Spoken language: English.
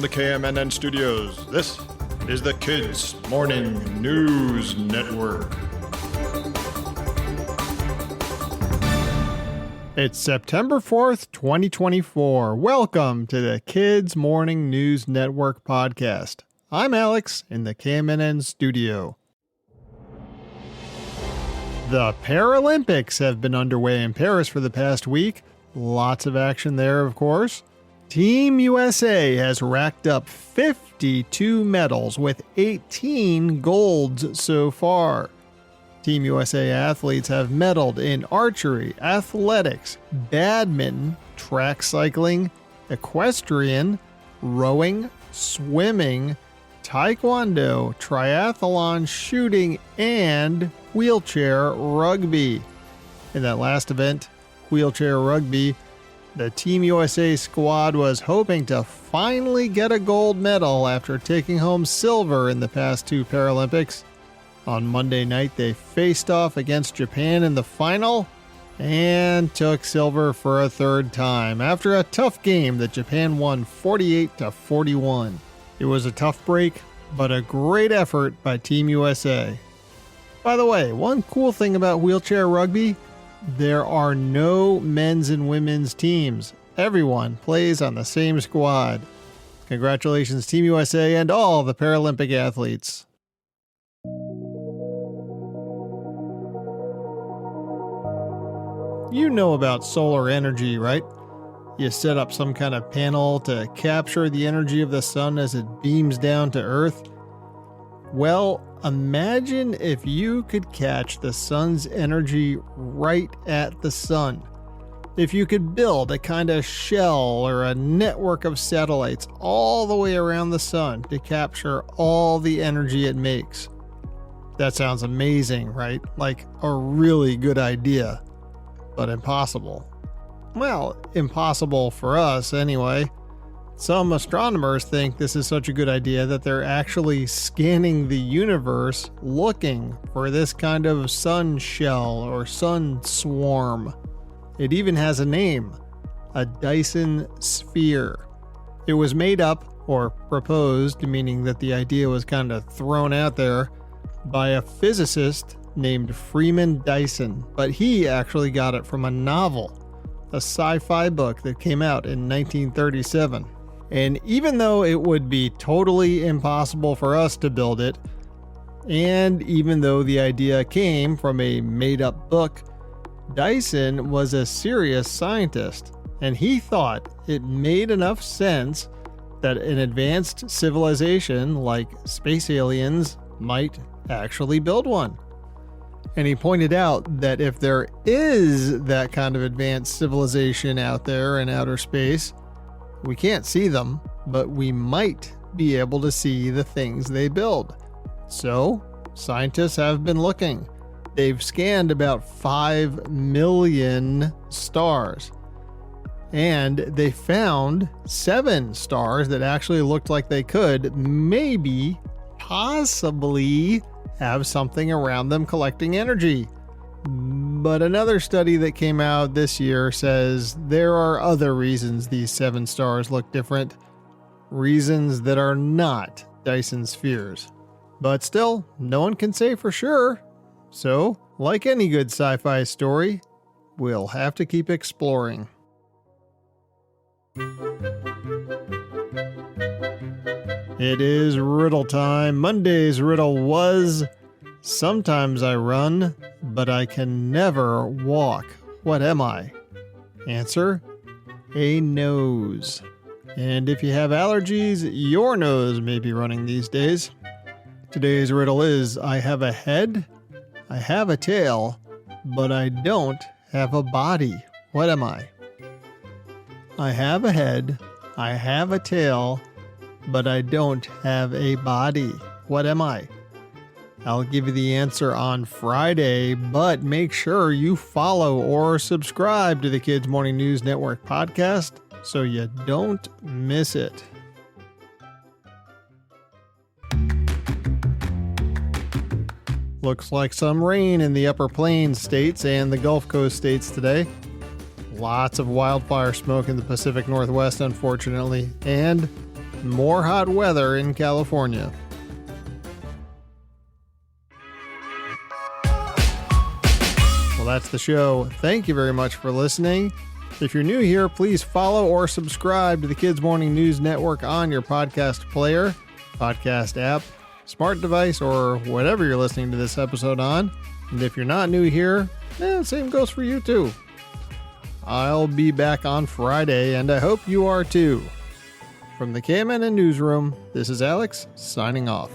the KMNN studios, this is the Kids Morning News Network. It's September 4th, 2024. Welcome to the Kids Morning News Network podcast. I'm Alex in the KMNN studio. The Paralympics have been underway in Paris for the past week. Lots of action there, of course. Team USA has racked up 52 medals with 18 golds so far. Team USA athletes have medaled in archery, athletics, badminton, track cycling, equestrian, rowing, swimming, taekwondo, triathlon, shooting, and wheelchair rugby. In that last event, wheelchair rugby, the Team USA squad was hoping to finally get a gold medal after taking home silver in the past two Paralympics. On Monday night, they faced off against Japan in the final and took silver for a third time after a tough game that Japan won 48-41. It was a tough break, but a great effort by Team USA. By the way, one cool thing about wheelchair rugby, there are no men's and women's teams. Everyone plays on the same squad. Congratulations, Team USA and all the Paralympic athletes. You know about solar energy, right? You set up some kind of panel to capture the energy of the sun as it beams down to Earth. Well, imagine if you could catch the sun's energy right at the sun. If you could build a kind of shell or a network of satellites all the way around the sun to capture all the energy it makes. That sounds amazing, right? Like a really good idea, but impossible. Well, impossible for us anyway. Some astronomers think this is such a good idea that they're actually scanning the universe looking for this kind of sun shell or sun swarm. It even has a name, a Dyson sphere. It was made up or proposed, meaning that the idea was kind of thrown out there, by a physicist named Freeman Dyson, but he actually got it from a novel, a sci-fi book that came out in 1937. And even though it would be totally impossible for us to build it, and even though the idea came from a made-up book, Dyson was a serious scientist, and he thought it made enough sense that an advanced civilization like space aliens might actually build one. And he pointed out that if there is that kind of advanced civilization out there in outer space, we can't see them, but we might be able to see the things they build. So, scientists have been looking. They've scanned about 5 million stars. And they found 7 stars that actually looked like they could maybe, possibly, have something around them collecting energy. But another study that came out this year says there are other reasons these 7 stars look different. Reasons that are not Dyson spheres. But still, no one can say for sure. So, like any good sci-fi story, we'll have to keep exploring. It is riddle time. Monday's riddle was, sometimes I run, but I can never walk. What am I? Answer, a nose. And if you have allergies, your nose may be running these days. Today's riddle is, I have a head, I have a tail, but I don't have a body. What am I? I have a head, I have a tail, but I don't have a body. What am I? I'll give you the answer on Friday, but make sure you follow or subscribe to the Kids Morning News Network podcast so you don't miss it. Looks like some rain in the Upper Plains states and the Gulf Coast states today. Lots of wildfire smoke in the Pacific Northwest, unfortunately, and more hot weather in California. Well, that's the show. Thank you very much for listening. If you're new here, please follow or subscribe to the Kids Morning News Network on your podcast player, podcast app, smart device, or whatever you're listening to this episode on. And if you're not new here, same goes for you too. I'll be back on Friday, and I hope you are too. From the KMNN Newsroom, this is Alex, signing off.